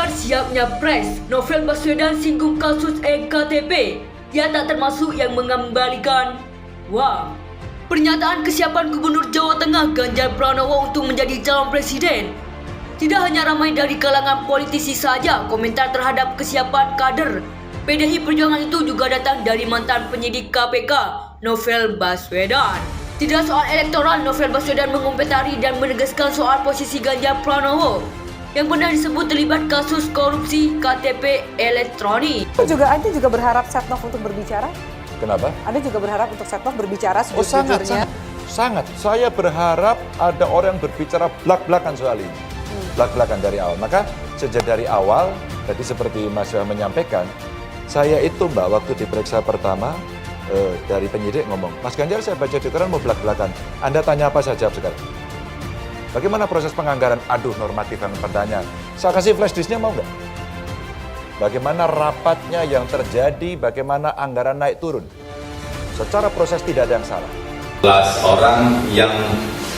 Ganjar siap nyapres, Novel Baswedan singgung kasus EKTP. Dia tak termasuk yang mengembalikan. Wah, pernyataan kesiapan Gubernur Jawa Tengah Ganjar Pranowo untuk menjadi calon presiden tidak hanya ramai dari kalangan politisi saja. Komentar terhadap kesiapan kader PDI Perjuangan itu juga datang dari mantan penyidik KPK Novel Baswedan. Tidak soal elektoral, Novel Baswedan mengomentari dan menegaskan soal posisi Ganjar Pranowo yang pernah disebut terlibat kasus korupsi KTP elektronik. Anda juga berharap Setnov untuk berbicara? Kenapa? Anda juga berharap untuk Setnov berbicara sejujurnya? Sangat. Saya berharap ada orang yang berbicara belak-belakan soal ini. Belak-belakan dari awal. Maka sejak dari awal, tadi seperti Mas Wah menyampaikan, saya itu Mbak, waktu diperiksa pertama, dari penyidik ngomong, Mas Ganjar saya baca di koran mau belak-belakan. Anda tanya apa saya jawab sekarang. Bagaimana proses penganggaran? Aduh, normatif yang pertanyaan. Saya kasih flash disknya mau nggak? Bagaimana rapatnya yang terjadi, bagaimana anggaran naik turun. Secara proses tidak ada yang salah. 11 orang yang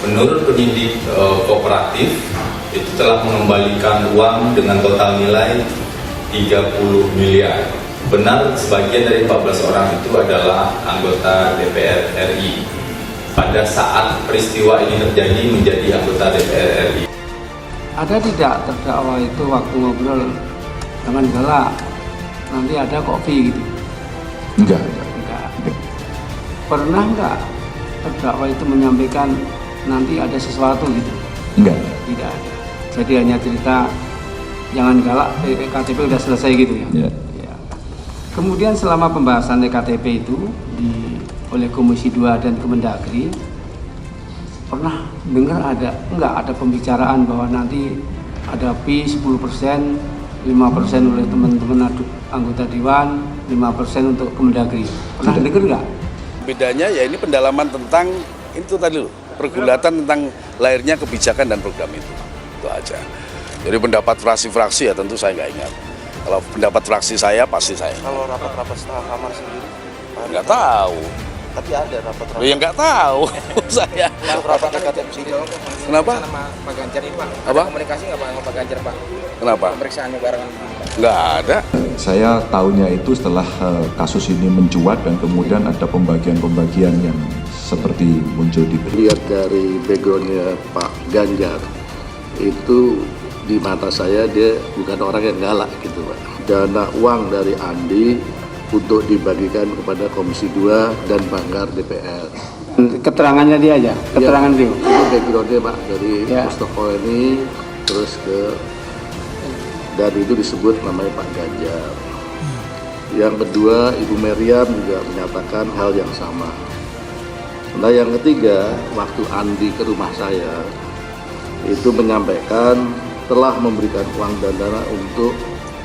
menurut penyidik kooperatif itu telah mengembalikan uang dengan total nilai 30 miliar. Benar sebagian dari 14 orang itu adalah anggota DPR RI. Pada saat peristiwa ini terjadi menjadi anggota DPR RI. Ada tidak terdakwa itu waktu ngobrol dengan galak, nanti ada kopi gitu? Enggak. Pernah enggak terdakwa itu menyampaikan nanti ada sesuatu gitu? Enggak. Tidak ada. Jadi hanya cerita jangan galak, KTP udah selesai gitu ya? Ya. Kemudian selama pembahasan EKTP itu oleh Komisi 2 dan Kemendagri, pernah dengar ada pembicaraan bahwa nanti ada fee 10%, 5% oleh teman-teman anggota Dewan, 5% untuk Kemendagri. Pernah dengar nggak? Bedanya ya ini pendalaman tentang itu tadi loh, pergulatan tentang lahirnya kebijakan dan program itu aja. Jadi pendapat fraksi-fraksi ya tentu saya nggak ingat. Kalau pendapat fraksi saya pasti saya. Kalau rapat-rapat setengah kamar sendiri? Nggak tahu. Tapi ada rapat-rapat. Ya nggak tahu saya. Rapat EKTP sendiri. Kenapa? Sama Pak Ganjar ini Pak. Apa? Komunikasi nggak Pak sama Pak Ganjar Pak? Kenapa? Pemeriksaannya barengan. Nggak ada. Saya tahunya itu setelah kasus ini mencuat dan kemudian ada pembagian-pembagian yang seperti muncul di lihat dari backgroundnya Pak Ganjar itu di mata saya dia bukan orang yang galak gitu Pak. Dana uang dari Andi untuk dibagikan kepada Komisi 2 dan Banggar DPR. Keterangannya dia aja, keterangan dia. Itu backgroundnya Pak dari Mustofa ini terus dan itu disebut namanya Pak Ganjar. Yang kedua Ibu Meriam juga menyatakan hal yang sama. Nah yang ketiga waktu Andi ke rumah saya itu menyampaikan telah memberikan uang dan dana untuk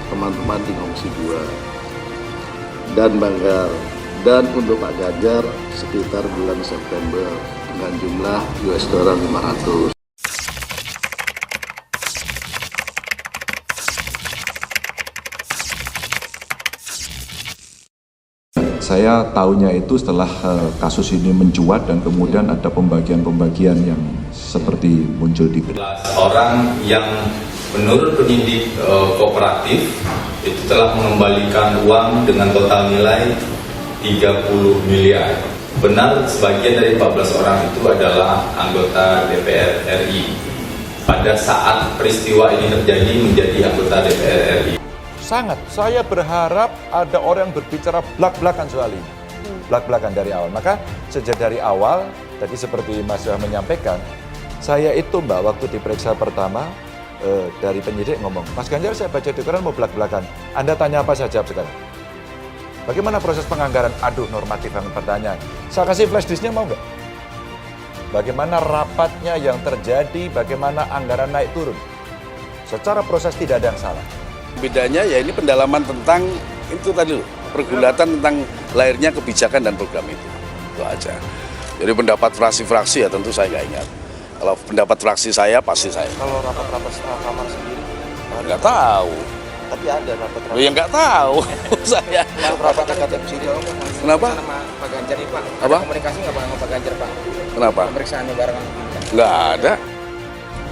teman-teman di Komisi 2 dan Banggar dan untuk Pak Ganjar sekitar bulan September dengan jumlah $500. Saya tahunya itu setelah kasus ini mencuat dan kemudian ada pembagian-pembagian yang seperti muncul di 11 orang yang menurut penyidik kooperatif itu telah mengembalikan uang dengan total nilai 30 miliar. Benar sebagian dari 14 orang itu adalah anggota DPR RI. Pada saat peristiwa ini terjadi menjadi anggota DPR RI. Sangat. Saya berharap ada orang yang berbicara belak-belakan soal ini. Belak-belakan dari awal. Maka sejak dari awal, tadi seperti Mas Wah menyampaikan, saya itu Mbak, waktu diperiksa pertama, dari penyidik ngomong, Mas Ganjar saya baca di koran mau belak-belakan. Anda tanya apa saya jawab sekarang. Bagaimana proses penganggaran? Aduh, normatif yang pertanyaan. Saya kasih flash disknya mau nggak? Bagaimana rapatnya yang terjadi, bagaimana anggaran naik turun. Secara proses tidak ada yang salah. Bedanya ya ini pendalaman tentang itu tadi loh, pergulatan tentang lahirnya kebijakan dan program itu aja. Jadi pendapat fraksi-fraksi ya tentu saya nggak ingat. Kalau pendapat fraksi saya pasti saya. Kalau rapat-rapat setengah kamar sendiri? Nggak tahu. Tapi ada rapat-rapat. Ya nggak tahu saya. Rapat EKTP sendiri. Kenapa? Sama Pak Ganjar ini Pak. Apa? Komunikasi nggak Pak sama Pak Ganjar Pak? Kenapa? Pemeriksaannya barengan. Nggak ada.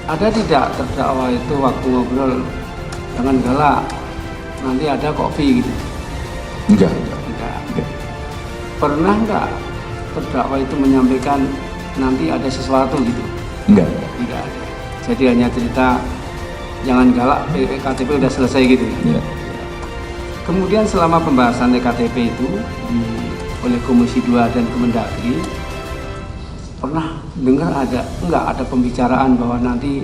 Ada tidak terdakwa itu waktu ngobrol jangan galak, nanti ada kopi gitu. Enggak. Enggak. Pernah nggak terdakwa itu menyampaikan nanti ada sesuatu gitu? Enggak. Tidak ada. Jadi hanya cerita jangan galak, KTP udah selesai gitu. Ya. Kemudian selama pembahasan KTP itu oleh Komisi 2 dan Kemendagri, pernah dengar ada pembicaraan bahwa nanti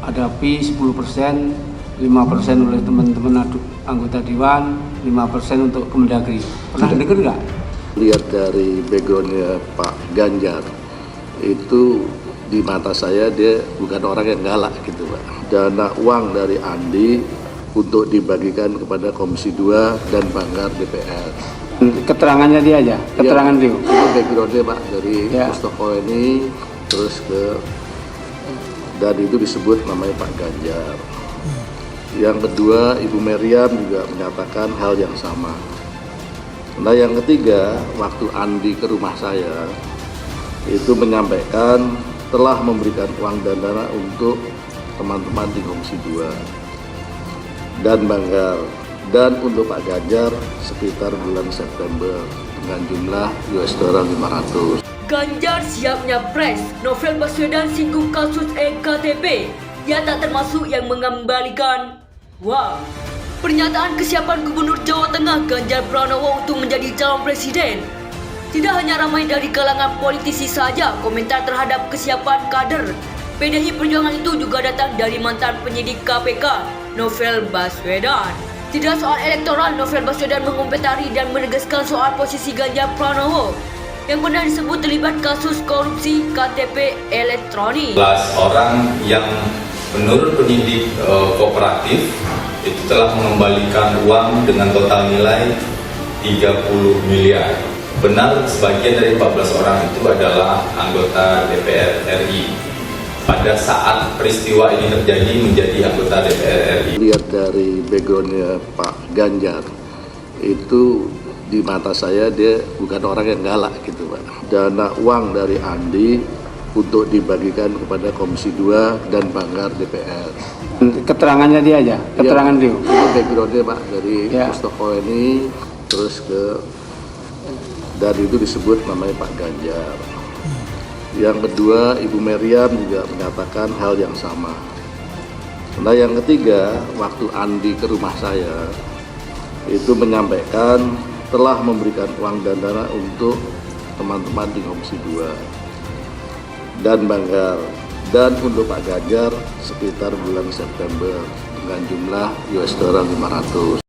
ada fee 10%, 5% oleh teman-teman anggota Dewan, 5% untuk Kemendagri. Pernah dengar nggak? Lihat dari backgroundnya Pak Ganjar, itu di mata saya dia bukan orang yang galak gitu Pak. Dana uang dari Andi untuk dibagikan kepada Komisi 2 dan Banggar DPR. Keterangannya dia aja, keterangan ya, dia. itu backgroundnya Pak dari Ya. Mustofa ini, terus dan itu disebut namanya Pak Ganjar. Yang kedua, Ibu Meriam juga menyatakan hal yang sama. Nah yang ketiga, waktu Andi ke rumah saya itu menyampaikan telah memberikan uang dan dana untuk teman-teman di Komisi 2 dan Banggar, dan untuk Pak Ganjar sekitar bulan September dengan jumlah $500. Ganjar siap nyapres, Novel Baswedan singgung kasus EKTP, ia tak termasuk yang mengembalikan. Wah, pernyataan kesiapan Gubernur Jawa Tengah Ganjar Pranowo untuk menjadi calon presiden tidak hanya ramai dari kalangan politisi saja. Komentar terhadap kesiapan kader PDI Perjuangan itu juga datang dari mantan penyidik KPK Novel Baswedan. Tidak soal elektoral, Novel Baswedan mengomentari dan menegaskan soal posisi Ganjar Pranowo yang pernah disebut terlibat kasus korupsi KTP elektronik. 11 orang yang menurut penyidik kooperatif itu telah mengembalikan uang dengan total nilai 30 miliar. Benar sebagian dari 14 orang itu adalah anggota DPR RI. Pada saat peristiwa ini terjadi menjadi anggota DPR RI. Lihat dari backgroundnya Pak Ganjar, itu di mata saya dia bukan orang yang galak gitu Pak. Dana uang dari Andi untuk dibagikan kepada Komisi 2 dan Banggar DPR. Keterangannya dia aja, keterangan ya, dia. itu backgroundnya Pak dari Ya. Mustofa ini, terus dan itu disebut namanya Pak Ganjar. Yang kedua, Ibu Meriam juga menyatakan hal yang sama. Nah yang ketiga, waktu Andi ke rumah saya itu menyampaikan telah memberikan uang dan dana untuk teman-teman di Komisi 2 dan Banggar, dan untuk Pak Ganjar sekitar bulan September dengan jumlah $500.